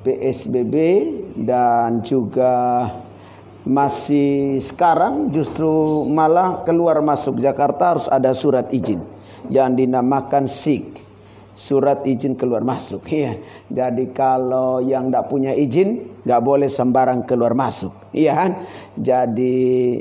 PSBB dan juga masih sekarang justru malah keluar masuk Jakarta harus ada surat izin yang dinamakan SIK, surat izin keluar masuk. Iya. Jadi kalau yang tidak punya izin nggak boleh sembarang keluar masuk. Iya kan? Jadi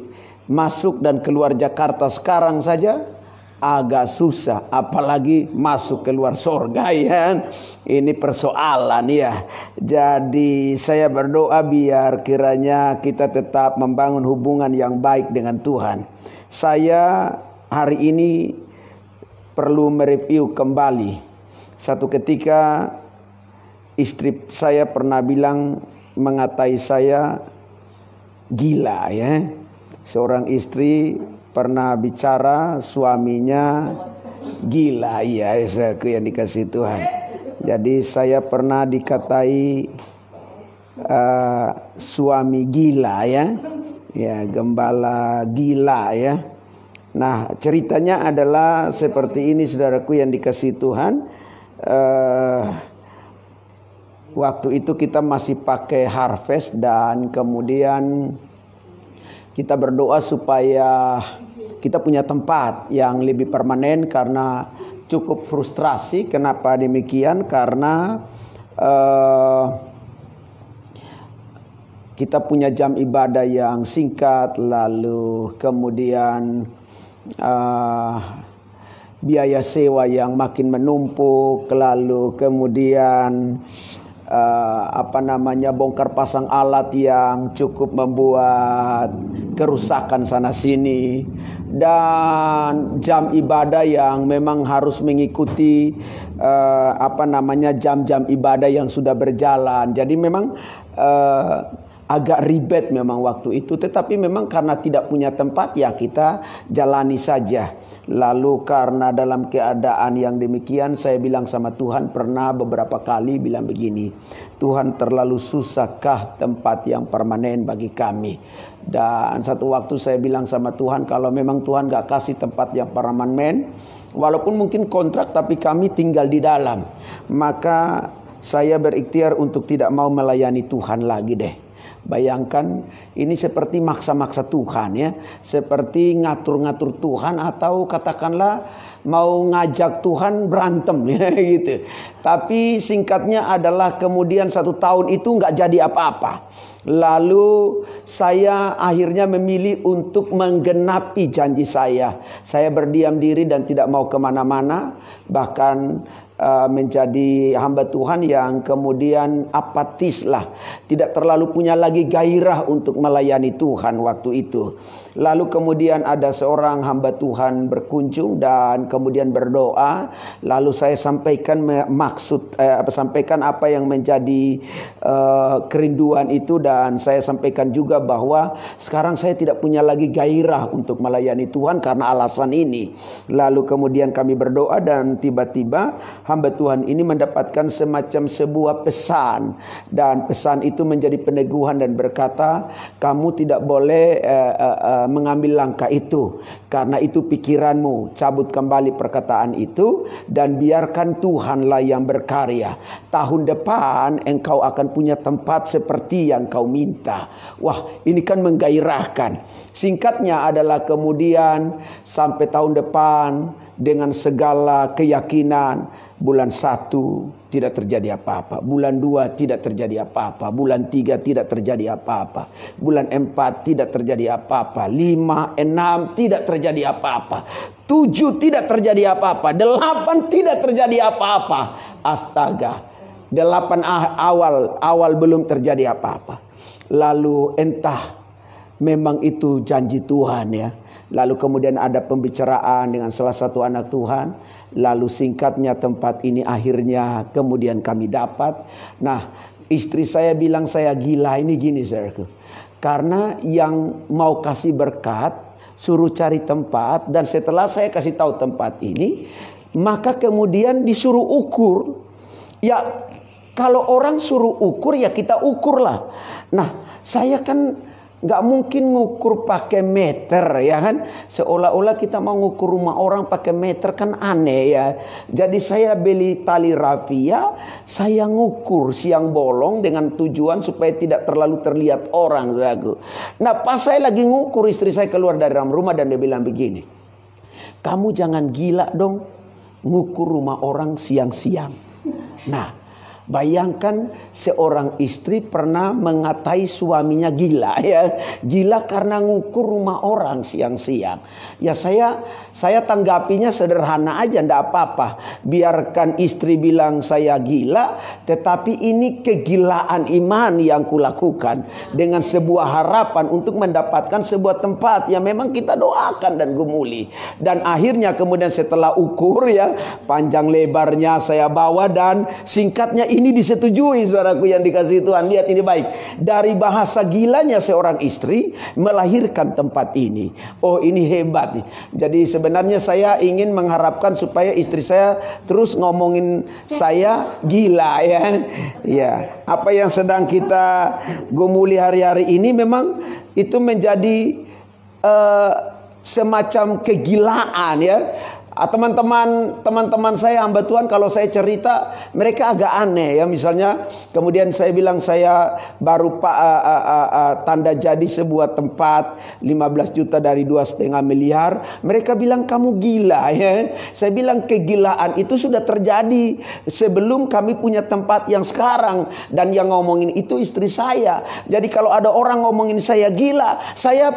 masuk dan keluar Jakarta sekarang saja agak susah, apalagi masuk keluar surga, ya. Ini persoalan, ya. Jadi saya berdoa biar kiranya kita tetap membangun hubungan yang baik dengan Tuhan. Saya hari ini perlu mereview kembali. Satu ketika istri saya pernah bilang, mengatai saya gila, ya. Seorang istri pernah bicara suaminya gila, ya, yang dikasih Tuhan. Jadi saya pernah dikatai suami gila, ya, gembala gila, ya. Nah, ceritanya adalah seperti ini, saudaraku yang dikasih Tuhan. Waktu itu kita masih pakai harvest dan kemudian kita berdoa supaya kita punya tempat yang lebih permanen karena cukup frustrasi. Kenapa demikian? Karena kita punya jam ibadah yang singkat, lalu kemudian biaya sewa yang makin menumpuk, lalu kemudian bongkar pasang alat yang cukup membuat kerusakan sana sini, dan jam ibadah yang memang harus mengikuti jam-jam ibadah yang sudah berjalan. Jadi memang agak ribet memang waktu itu, tetapi memang karena tidak punya tempat, ya kita jalani saja. Lalu karena dalam keadaan yang demikian, saya bilang sama Tuhan, pernah beberapa kali bilang begini, Tuhan, terlalu susahkah tempat yang permanen bagi kami? Dan satu waktu saya bilang sama Tuhan, kalau memang Tuhan gak kasih tempat yang permanen, walaupun mungkin kontrak tapi kami tinggal di dalam, maka saya berikhtiar untuk tidak mau melayani Tuhan lagi deh. Bayangkan ini seperti maksa-maksa Tuhan, ya, seperti ngatur-ngatur Tuhan, atau katakanlah mau ngajak Tuhan berantem, ya, gitu. Tapi singkatnya adalah kemudian 1 tahun itu nggak jadi apa-apa. Lalu saya akhirnya memilih untuk menggenapi janji saya. Saya berdiam diri dan tidak mau kemana-mana, bahkan menjadi hamba Tuhan yang kemudian apatis lah, tidak terlalu punya lagi gairah untuk melayani Tuhan waktu itu. Lalu kemudian ada seorang hamba Tuhan berkunjung dan kemudian berdoa. Lalu saya sampaikan sampaikan apa yang menjadi kerinduan itu, dan saya sampaikan juga bahwa sekarang saya tidak punya lagi gairah untuk melayani Tuhan karena alasan ini. Lalu kemudian kami berdoa dan tiba-tiba hamba Tuhan ini mendapatkan semacam sebuah pesan, dan pesan itu menjadi peneguhan dan berkata, kamu tidak boleh mengambil langkah itu karena itu pikiranmu. Cabut kembali perkataan itu dan biarkan Tuhanlah yang berkarya. Tahun depan engkau akan punya tempat seperti yang kau minta. Wah, ini kan menggairahkan. Singkatnya adalah kemudian sampai tahun depan dengan segala keyakinan, bulan 1 tidak terjadi apa-apa, bulan 2 tidak terjadi apa-apa, bulan 3 tidak terjadi apa-apa, bulan 4 tidak terjadi apa-apa, 5, 6 tidak terjadi apa-apa, 7 tidak terjadi apa-apa, 8 tidak terjadi apa-apa. Astaga, 8 awal belum terjadi apa-apa. Lalu entah memang itu janji Tuhan, ya. Lalu kemudian ada pembicaraan dengan salah satu anak Tuhan. Lalu singkatnya tempat ini akhirnya kemudian kami dapat. Nah, istri saya bilang saya gila. Ini gini, saudaraku. Karena yang mau kasih berkat suruh cari tempat, dan setelah saya kasih tahu tempat ini, maka kemudian disuruh ukur. Ya, kalau orang suruh ukur, ya kita ukurlah. Nah, saya kan Nggak mungkin ngukur pakai meter, ya kan? Seolah-olah kita mau ngukur rumah orang pakai meter, kan aneh ya. Jadi saya beli tali rafia, saya ngukur siang bolong dengan tujuan supaya tidak terlalu terlihat orang, saudaraku. Nah, pas saya lagi ngukur, istri saya keluar dari dalam rumah dan dia bilang begini, kamu jangan gila dong ngukur rumah orang siang-siang. Nah, bayangkan seorang istri pernah mengatai suaminya gila, ya. Gila karena ngukur rumah orang siang-siang. Ya saya tanggapinya sederhana aja, ndak apa-apa. Biarkan istri bilang saya gila, tetapi ini kegilaan iman yang kulakukan dengan sebuah harapan untuk mendapatkan sebuah tempat yang memang kita doakan dan gumuli. Dan akhirnya kemudian setelah ukur, ya, panjang lebarnya saya bawa dan singkatnya ini disetujui, saudaraku yang dikasihi Tuhan. Lihat ini baik. Dari bahasa gilanya seorang istri melahirkan tempat ini. Oh, ini hebat nih. Jadi sebenarnya saya ingin mengharapkan supaya istri saya terus ngomongin saya gila, ya. Ya, apa yang sedang kita gumuli hari-hari ini memang itu menjadi semacam kegilaan, ya. Teman-teman saya hamba Tuhan, kalau saya cerita mereka agak aneh, ya. Misalnya kemudian saya bilang saya baru tanda jadi sebuah tempat 15 juta dari 2,5 miliar. Mereka bilang kamu gila, ya. Saya bilang kegilaan itu sudah terjadi sebelum kami punya tempat yang sekarang, dan yang ngomongin itu istri saya. Jadi kalau ada orang ngomongin saya gila, saya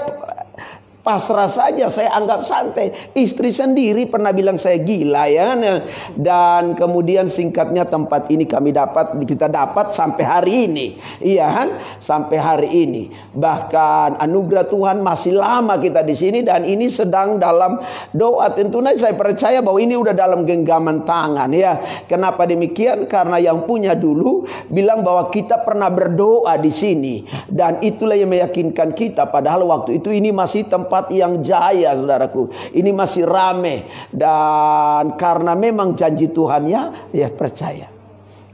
pasrah saja, saya anggap santai. Istri sendiri pernah bilang saya gila, ya. Dan kemudian singkatnya tempat ini kita dapat sampai hari ini. Iya kan? Sampai hari ini. Bahkan anugerah Tuhan masih lama kita di sini, dan ini sedang dalam doa. Tentunya saya percaya bahwa ini udah dalam genggaman tangan, ya. Kenapa demikian? Karena yang punya dulu bilang bahwa kita pernah berdoa di sini, dan itulah yang meyakinkan kita. Padahal waktu itu ini masih tempat yang jaya, saudaraku. Ini masih rame, dan karena memang janji Tuhannya, ya percaya.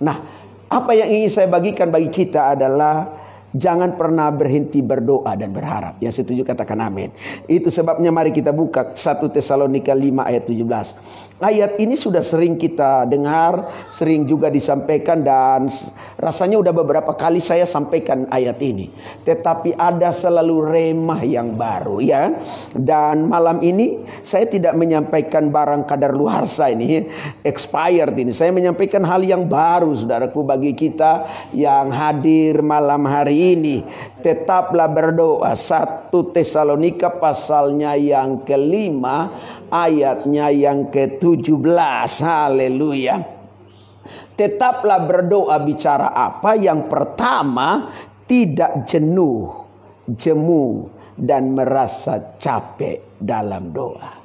Nah, apa yang ingin saya bagikan bagi kita adalah jangan pernah berhenti berdoa dan berharap. Yang setuju katakan amin. Itu sebabnya mari kita buka 1 Tesalonika 5 ayat 17. Ayat ini sudah sering kita dengar, sering juga disampaikan, dan rasanya udah beberapa kali saya sampaikan ayat ini. Tetapi ada selalu remah yang baru, ya. Dan malam ini saya tidak menyampaikan barang kadaluarsa ini, expired ini. Saya menyampaikan hal yang baru, saudaraku, bagi kita yang hadir malam hari ini. Tetaplah berdoa. 1 Tesalonika pasalnya yang kelima, ayatnya yang ke-17. Haleluya. Tetaplah berdoa. Bicara apa? Yang pertama, tidak jenuh, jemu, dan merasa capek dalam doa.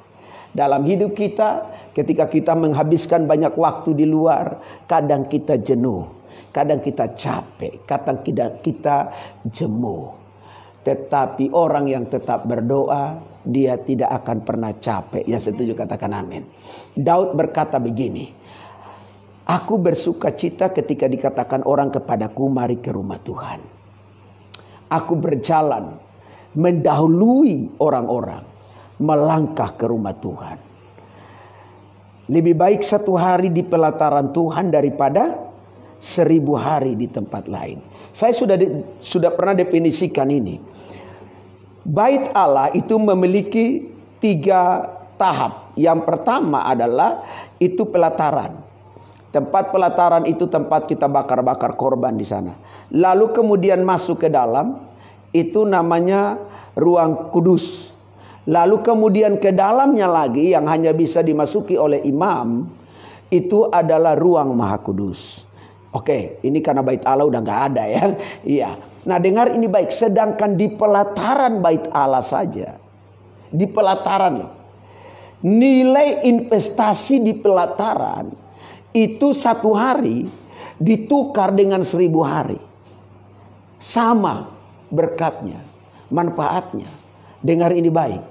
Dalam hidup kita, ketika kita menghabiskan banyak waktu di luar, kadang kita jenuh, kadang kita capek, kadang kita jemu. Tetapi orang yang tetap berdoa, dia tidak akan pernah capek. Yang setuju katakan amin. Daud berkata begini, aku bersuka cita ketika dikatakan orang kepadaku, mari ke rumah Tuhan. Aku berjalan mendahului orang-orang, melangkah ke rumah Tuhan. Lebih baik 1 hari di pelataran Tuhan daripada 1000 hari di tempat lain. Saya sudah pernah definisikan ini. Bait Allah itu memiliki 3 tahap. Yang pertama adalah itu pelataran. Tempat pelataran itu tempat kita bakar-bakar korban di sana. Lalu kemudian masuk ke dalam, itu namanya ruang kudus. Lalu kemudian ke dalamnya lagi yang hanya bisa dimasuki oleh imam, itu adalah ruang maha kudus. Oke, ini karena bait Allah udah gak ada, ya. Iya. Nah, dengar ini baik. Sedangkan di pelataran bait Allah saja, di pelataran, nilai investasi di pelataran itu 1 hari ditukar dengan 1000 hari. Sama berkatnya, manfaatnya. Dengar ini baik.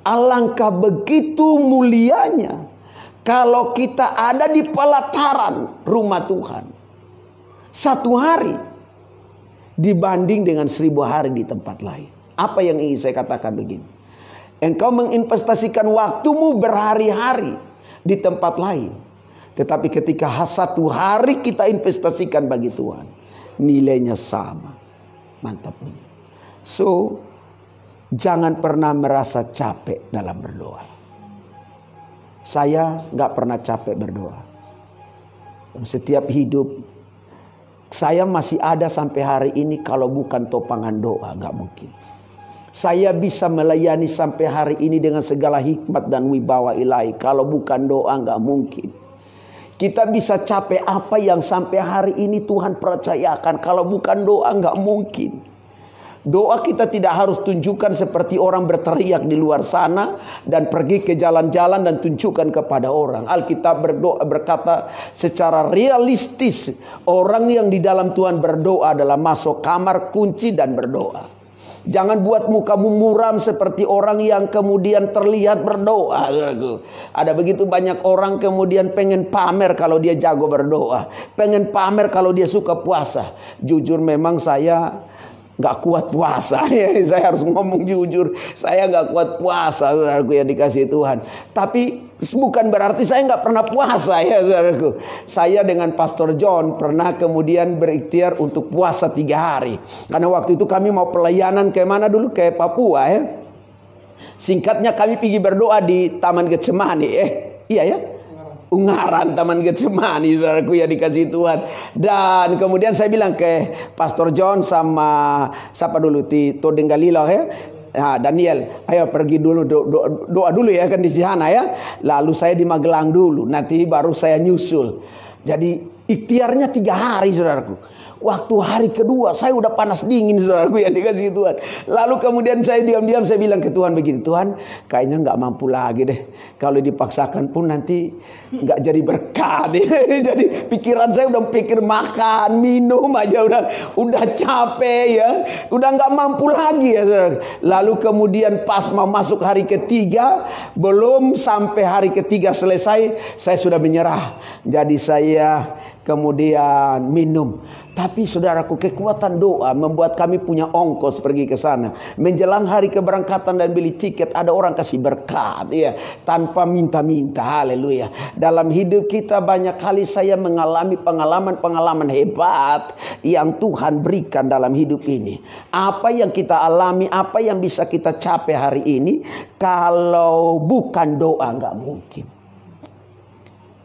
Alangkah begitu mulianya kalau kita ada di pelataran rumah Tuhan 1 hari dibanding dengan 1000 hari di tempat lain. Apa yang ingin saya katakan begini? Engkau menginvestasikan waktumu berhari-hari di tempat lain. Tetapi ketika satu hari kita investasikan bagi Tuhan, nilainya sama. Mantap. So, jangan pernah merasa capek dalam berdoa. Saya gak pernah capek berdoa. Setiap hidup saya masih ada sampai hari ini kalau bukan topangan doa, gak mungkin. Saya bisa melayani sampai hari ini dengan segala hikmat dan wibawa ilahi. Kalau bukan doa gak mungkin. Kita bisa capek apa yang sampai hari ini Tuhan percayakan. Kalau bukan doa gak mungkin. Doa kita tidak harus tunjukkan seperti orang berteriak di luar sana dan pergi ke jalan-jalan dan tunjukkan kepada orang. Alkitab berkata secara realistis, orang yang di dalam Tuhan berdoa adalah masuk kamar, kunci dan berdoa. Jangan buat mukamu muram seperti orang yang kemudian terlihat berdoa. Ada begitu banyak orang kemudian pengen pamer kalau dia jago berdoa, pengen pamer kalau dia suka puasa. Jujur memang saya gak kuat puasa. Saya harus ngomong jujur, saya gak kuat puasa, saudaraku, yang dikasih Tuhan. Tapi bukan berarti saya gak pernah puasa ya, saudaraku. Saya dengan Pastor John pernah kemudian berikhtiar untuk puasa 3 hari. Karena waktu itu kami mau pelayanan ke mana dulu? Ke Papua ya. Singkatnya kami pergi berdoa di Taman Getsemani. Iya ya, Ungaran, Taman Getsemani, saudaraku ya dikasih Tuhan. Dan kemudian saya bilang ke Pastor John sama siapa dulu, Tito Denggalilo ya, Daniel, ayo pergi dulu doa dulu ya kan di sana ya. Lalu saya di Magelang dulu, nanti baru saya nyusul. Jadi ikhtiarnya 3 hari, saudaraku. Waktu hari kedua saya udah panas dingin, saudaraku yang dikasih Tuhan. Lalu kemudian saya diam-diam saya bilang ke Tuhan begini, Tuhan kayaknya gak mampu lagi deh. Kalau dipaksakan pun nanti gak jadi berkat. Jadi pikiran saya udah pikir makan, minum aja udah capek ya. Udah gak mampu lagi ya, saudara. Lalu kemudian pas mau masuk hari ketiga, belum sampai hari ketiga selesai, saya sudah menyerah. Jadi saya kemudian minum. Tapi saudaraku, kekuatan doa membuat kami punya ongkos pergi ke sana. Menjelang hari keberangkatan dan beli tiket, ada orang kasih berkat ya, tanpa minta-minta. Haleluya. Dalam hidup kita banyak kali saya mengalami pengalaman-pengalaman hebat yang Tuhan berikan dalam hidup ini. Apa yang kita alami, apa yang bisa kita capai hari ini, kalau bukan doa nggak mungkin.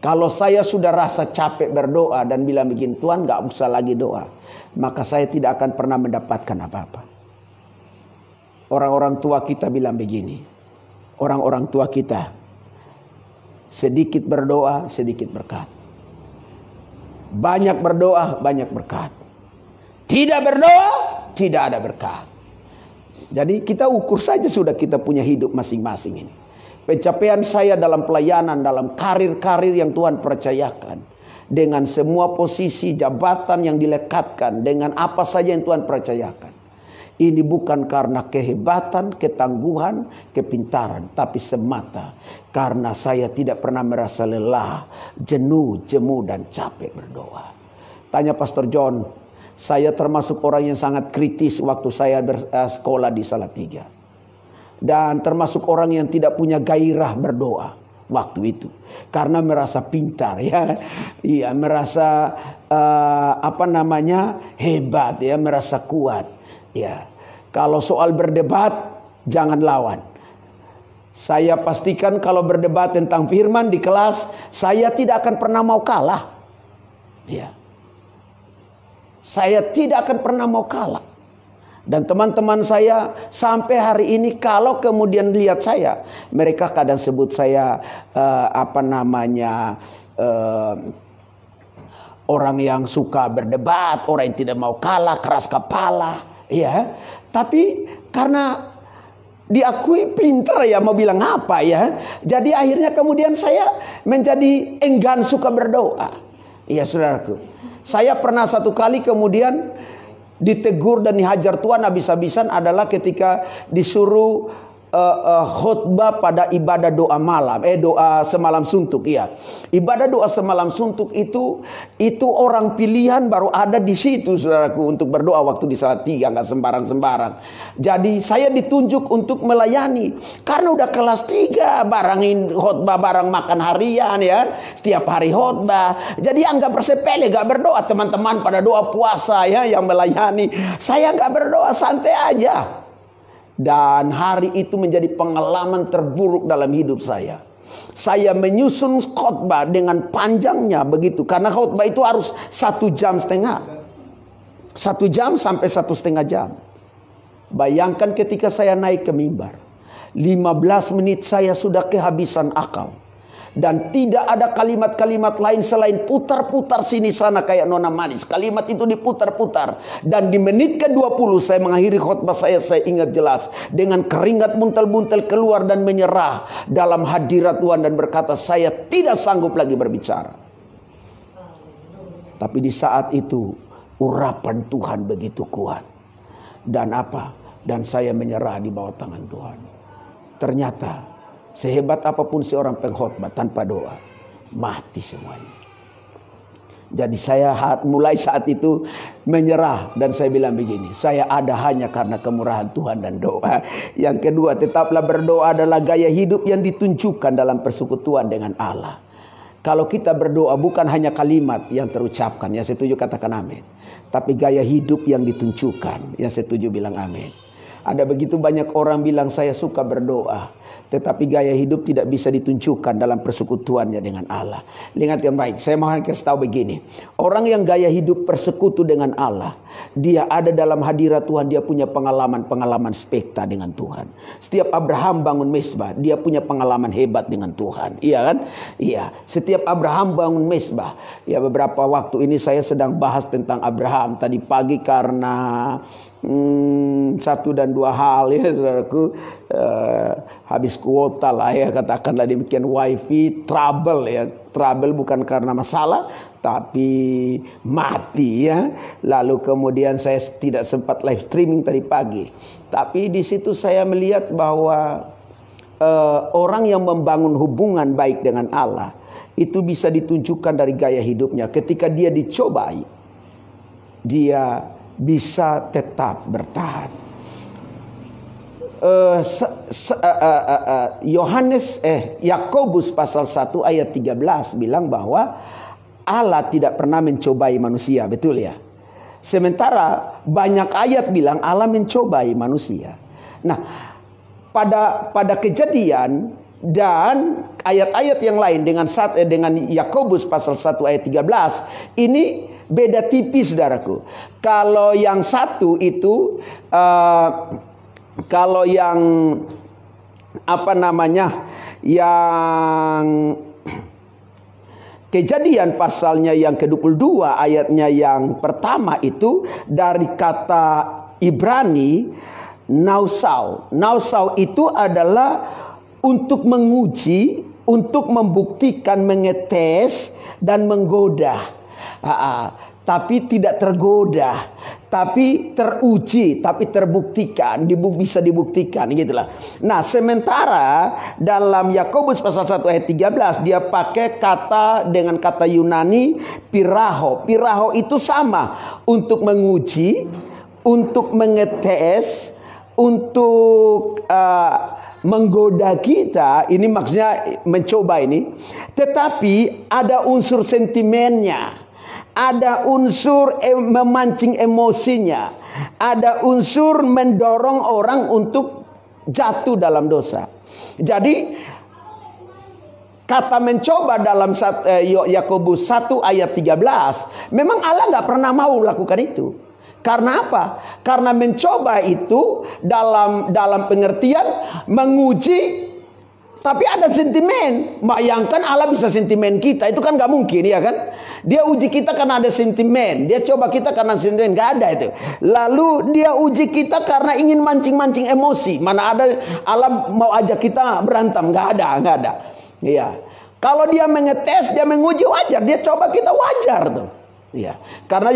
Kalau saya sudah rasa capek berdoa dan bilang begini, Tuhan gak usah lagi doa, maka saya tidak akan pernah mendapatkan apa-apa. Orang-orang tua kita bilang begini, orang-orang tua kita, sedikit berdoa, sedikit berkat. Banyak berdoa, banyak berkat. Tidak berdoa, tidak ada berkat. Jadi kita ukur saja sudah kita punya hidup masing-masing ini. Pencapaian saya dalam pelayanan, dalam karir-karir yang Tuhan percayakan, dengan semua posisi jabatan yang dilekatkan, dengan apa saja yang Tuhan percayakan, ini bukan karena kehebatan, ketangguhan, kepintaran, tapi semata karena saya tidak pernah merasa lelah, jenuh, jemu dan capek berdoa. Tanya Pastor John, saya termasuk orang yang sangat kritis waktu saya bersekolah di Salatiga. Dan termasuk orang yang tidak punya gairah berdoa waktu itu, karena merasa pintar ya, iya, merasa hebat ya, merasa kuat ya. Kalau soal berdebat jangan lawan. Saya pastikan kalau berdebat tentang firman di kelas, saya tidak akan pernah mau kalah ya. Saya tidak akan pernah mau kalah. Dan teman-teman saya sampai hari ini kalau kemudian lihat saya, mereka kadang sebut saya orang yang suka berdebat, orang yang tidak mau kalah, keras kepala, ya. Tapi karena diakui pintar ya, mau bilang apa ya. Jadi akhirnya kemudian saya menjadi enggan suka berdoa. Iya, saudaraku. Saya pernah satu kali kemudian ditegur dan dihajar Tuhan habis-habisan adalah ketika disuruh khotbah pada ibadah doa malam, doa semalam suntuk, ya. Ibadah doa semalam suntuk itu orang pilihan baru ada di situ, saudaraku, untuk berdoa waktu di Salatiga, nggak sembarang-sembarang. Jadi saya ditunjuk untuk melayani karena udah kelas 3, barangin khotbah barang makan harian, ya, setiap hari khotbah. Jadi anggap bersepele, gak berdoa. Teman-teman pada doa puasa, ya, yang melayani. Saya gak berdoa, santai aja. Dan hari itu menjadi pengalaman terburuk dalam hidup saya. Saya menyusun khotbah dengan panjangnya begitu, karena khotbah itu harus 1,5 jam. 1 jam sampai 1,5 jam. Bayangkan ketika saya naik ke mimbar, 15 menit saya sudah kehabisan akal. Dan tidak ada kalimat-kalimat lain selain putar-putar sini sana kayak nona manis. Kalimat itu diputar-putar. Dan di menit ke-20 saya mengakhiri khotbah saya ingat jelas. Dengan keringat buntel-buntel keluar dan menyerah dalam hadirat Tuhan dan berkata, saya tidak sanggup lagi berbicara. Tapi di saat itu urapan Tuhan begitu kuat. Dan apa? Dan saya menyerah di bawah tangan Tuhan. Ternyata sehebat apapun seorang pengkhotbah tanpa doa, mati semuanya. Jadi saya mulai saat itu menyerah dan saya bilang begini, saya ada hanya karena kemurahan Tuhan dan doa. Yang kedua, tetaplah berdoa adalah gaya hidup yang ditunjukkan dalam persekutuan dengan Allah. Kalau kita berdoa bukan hanya kalimat yang terucapkan, yang setuju katakan amin. Tapi gaya hidup yang ditunjukkan, yang setuju bilang amin. Ada begitu banyak orang bilang saya suka berdoa, tetapi gaya hidup tidak bisa ditunjukkan dalam persekutuannya dengan Allah. Lihat yang baik, saya mau kasih tahu begini. Orang yang gaya hidup persekutu dengan Allah, dia ada dalam hadirat Tuhan, dia punya pengalaman-pengalaman spekta dengan Tuhan. Setiap Abraham bangun mezbah, dia punya pengalaman hebat dengan Tuhan. Iya kan? Iya. Setiap Abraham bangun mezbah. Ya, beberapa waktu ini saya sedang bahas tentang Abraham tadi pagi karena 1 dan 2 hal, ya saudaraku. Habis kuota lah, ya, katakanlah demikian. Wifi trouble, ya. Trouble bukan karena masalah, tapi mati, ya. Lalu kemudian saya tidak sempat live streaming tadi pagi. Tapi di situ saya melihat bahwa orang yang membangun hubungan baik dengan Allah itu bisa ditunjukkan dari gaya hidupnya. Ketika dia dicobai, dia bisa tetap bertahan. Yakobus pasal 1 ayat 13 bilang bahwa Allah tidak pernah mencobai manusia, betul ya? Sementara banyak ayat bilang Allah mencobai manusia. Nah, pada Kejadian dan ayat-ayat yang lain dengan Yakobus pasal 1 ayat 13 ini beda tipis, saudaraku. Kalau yang satu itu kalau yang yang Kejadian pasalnya yang ke-22 ayatnya yang pertama itu dari kata Ibrani nausau. Nausau itu adalah untuk menguji, untuk membuktikan, mengetes dan menggoda. Tapi tidak tergoda, tapi teruji, tapi terbuktikan, bisa dibuktikan, gitulah. Nah, sementara dalam Yakobus pasal 1 ayat 13 dia pakai dengan kata Yunani piraho. Piraho itu sama, untuk menguji, untuk mengetes, untuk menggoda kita. Ini maksudnya mencoba ini. Tetapi ada unsur sentimennya. Ada unsur memancing emosinya. Ada unsur mendorong orang untuk jatuh dalam dosa. Jadi kata mencoba dalam Yakobus 1 ayat 13, memang Allah gak pernah mau lakukan itu. Karena apa? Karena mencoba itu dalam pengertian menguji, tapi ada sentimen. Bayangkan Allah bisa sentimen kita, itu kan gak mungkin, ya kan? Dia uji kita karena ada sentimen. Dia coba kita karena sentimen. Gak ada itu. Lalu dia uji kita karena ingin mancing-mancing emosi. Mana ada Allah mau ajak kita berantem. Gak ada. Iya. Kalau dia mengetes, dia menguji, wajar. Dia coba kita, wajar tuh. Ya, karena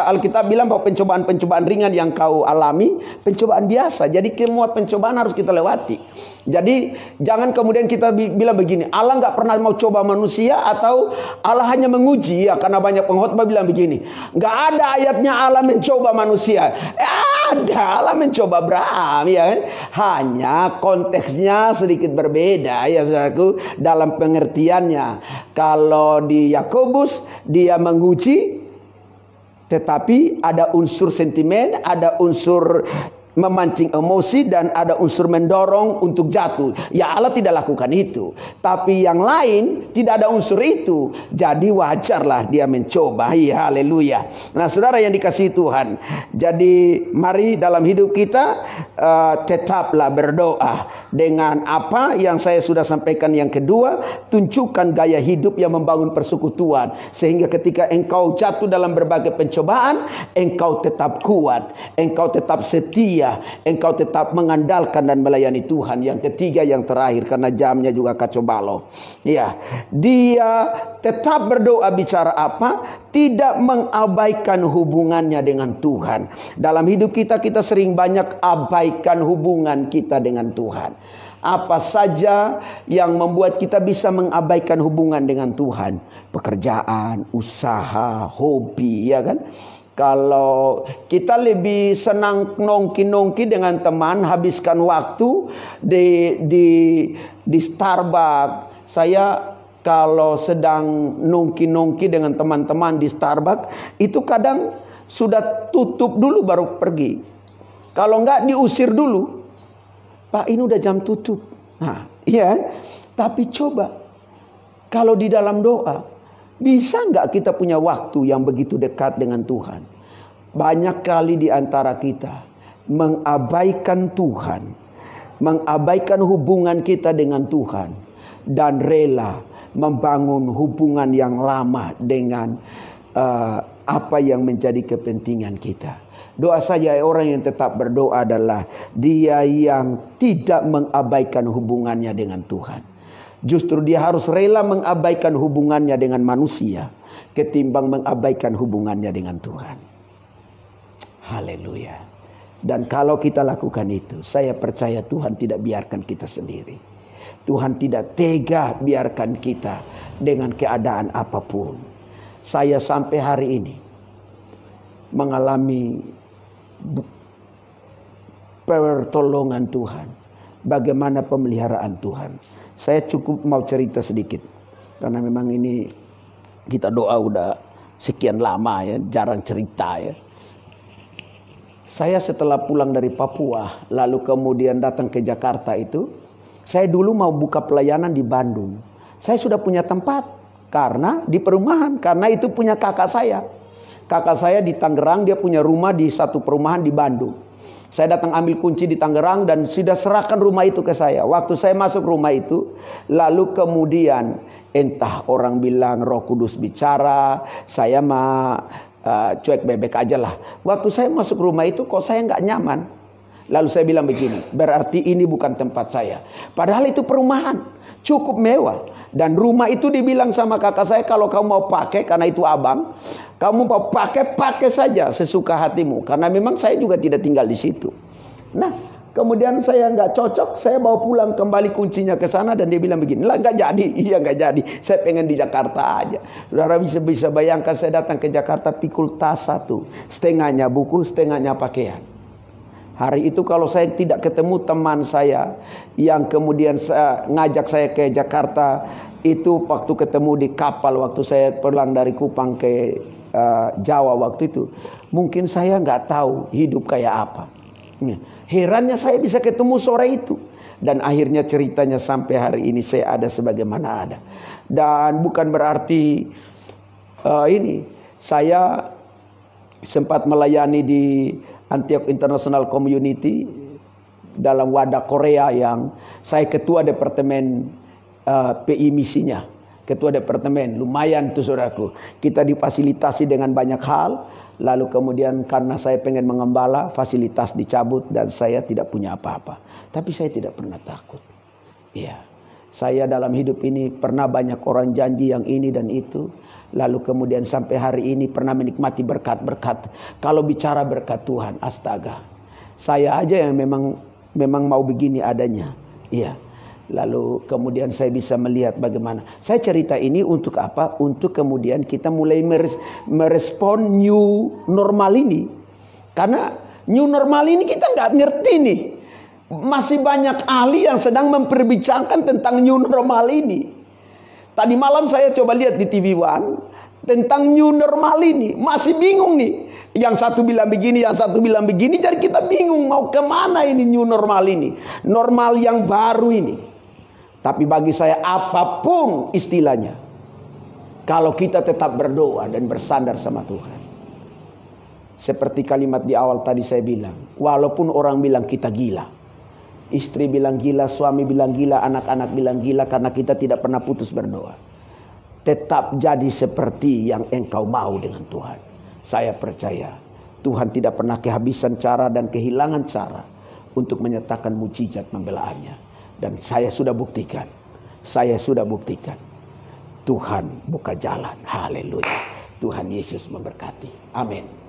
Alkitab bilang bahwa pencobaan-pencobaan ringan yang kau alami, pencobaan biasa. Jadi semua pencobaan harus kita lewati. Jadi jangan kemudian kita bilang begini, Allah nggak pernah mau coba manusia, atau Allah hanya menguji. Ya, karena banyak pengkhotbah bilang begini, nggak ada ayatnya Allah mencoba manusia. Ada, Allah mencoba Abraham, ya kan? Hanya konteksnya sedikit berbeda, ya saudaraku, dalam pengertiannya. Kalau di Yakobus dia menguji, tetapi ada unsur sentimen, ada unsur memancing emosi, dan ada unsur mendorong untuk jatuh. Ya, Allah tidak lakukan itu. Tapi yang lain tidak ada unsur itu. Jadi wajarlah dia mencoba. Ya, haleluya. Nah, saudara yang dikasihi Tuhan, jadi mari dalam hidup kita tetaplah berdoa. Dengan apa yang saya sudah sampaikan, yang kedua, tunjukkan gaya hidup yang membangun persekutuan, sehingga ketika engkau jatuh dalam berbagai pencobaan, engkau tetap kuat, engkau tetap setia, engkau tetap mengandalkan dan melayani Tuhan. Yang ketiga, yang terakhir, karena jamnya juga kacau balau. Ya, dia tetap berdoa. Bicara apa? Tidak mengabaikan hubungannya dengan Tuhan. Dalam hidup kita sering banyak abaikan hubungan kita dengan Tuhan. Apa saja yang membuat kita bisa mengabaikan hubungan dengan Tuhan? Pekerjaan, usaha, hobi, ya kan? Kalau kita lebih senang nongki-nongki dengan teman, habiskan waktu di Starbucks. Saya kalau sedang nongki-nongki dengan teman-teman di Starbucks, itu kadang sudah tutup dulu baru pergi. Kalau enggak diusir dulu. Pak, ini udah jam tutup. Nah, iya. Tapi coba, kalau di dalam doa, bisa enggak kita punya waktu yang begitu dekat dengan Tuhan? Banyak kali di antara kita mengabaikan Tuhan, mengabaikan hubungan kita dengan Tuhan, dan rela membangun hubungan yang lama dengan apa yang menjadi kepentingan kita. Doa saja orang yang tetap berdoa adalah dia yang tidak mengabaikan hubungannya dengan Tuhan. Justru dia harus rela mengabaikan hubungannya dengan manusia ketimbang mengabaikan hubungannya dengan Tuhan. Haleluya. Dan kalau kita lakukan itu, saya percaya Tuhan tidak biarkan kita sendiri. Tuhan tidak tega biarkan kita dengan keadaan apapun. Saya sampai hari ini mengalami pertolongan Tuhan, bagaimana pemeliharaan Tuhan. Saya cukup mau cerita sedikit, karena memang ini kita doa udah sekian lama ya, jarang cerita ya. Saya setelah pulang dari Papua, lalu kemudian datang ke Jakarta itu, saya dulu mau buka pelayanan di Bandung. Saya sudah punya tempat, karena di perumahan, karena itu punya kakak saya. Kakak saya di Tangerang, dia punya rumah di satu perumahan di Bandung. Saya datang ambil kunci di Tangerang dan sudah serahkan rumah itu ke saya. Waktu saya masuk rumah itu, lalu kemudian entah orang bilang Roh Kudus bicara, saya mah cuek bebek aja lah. Waktu saya masuk rumah itu kok saya nggak nyaman. Lalu saya bilang begini, berarti ini bukan tempat saya. Padahal itu perumahan, cukup mewah. Dan rumah itu dibilang sama kakak saya, kalau kamu mau pakai, karena itu abang, kamu mau pakai saja sesuka hatimu. Karena memang saya juga tidak tinggal di situ. Nah, kemudian saya nggak cocok, saya bawa pulang kembali kuncinya ke sana, dan dia bilang begini, lah nggak jadi, iya nggak jadi, saya pengen di Jakarta aja. Saudara bisa bayangkan, saya datang ke Jakarta pikul tas satu, setengahnya buku, setengahnya pakaian. Hari itu kalau saya tidak ketemu teman saya yang kemudian ngajak saya ke Jakarta, itu waktu ketemu di kapal, waktu saya pulang dari Kupang ke Jawa waktu itu, mungkin saya nggak tahu hidup kayak apa. Herannya saya bisa ketemu sore itu. Dan akhirnya ceritanya sampai hari ini saya ada sebagaimana ada. Dan bukan berarti ini saya sempat melayani di Antioch International Community dalam wadah Korea, yang saya ketua departemen PI misinya, ketua departemen. Lumayan tuh saudaraku, kita difasilitasi dengan banyak hal. Lalu kemudian karena saya pengen mengembala, fasilitas dicabut dan saya tidak punya apa-apa. Tapi saya tidak pernah takut. Iya, saya dalam hidup ini pernah banyak orang janji yang ini dan itu, Lalu kemudian sampai hari ini pernah menikmati berkat-berkat. Kalau bicara berkat Tuhan, astaga. Saya aja yang memang mau begini adanya. Iya. Lalu kemudian saya bisa melihat bagaimana. Saya cerita ini untuk apa? Untuk kemudian kita mulai merespon new normal ini. Karena new normal ini kita nggak ngerti nih. Masih banyak ahli yang sedang memperbicarakan tentang new normal ini. Tadi malam saya coba lihat di TV One tentang new normal ini. Masih bingung nih. Yang satu bilang begini, yang satu bilang begini. Jadi kita bingung mau kemana ini new normal ini. Normal yang baru ini. Tapi bagi saya apapun istilahnya. Kalau kita tetap berdoa dan bersandar sama Tuhan. Seperti kalimat di awal tadi saya bilang. Walaupun orang bilang kita gila. Istri bilang gila, suami bilang gila, anak-anak bilang gila karena kita tidak pernah putus berdoa. Tetap jadi seperti yang engkau mau dengan Tuhan. Saya percaya Tuhan tidak pernah kehabisan cara dan kehilangan cara untuk menyatakan mujizat pembelaannya. Dan saya sudah buktikan. Tuhan buka jalan. Haleluya. Tuhan Yesus memberkati. Amin.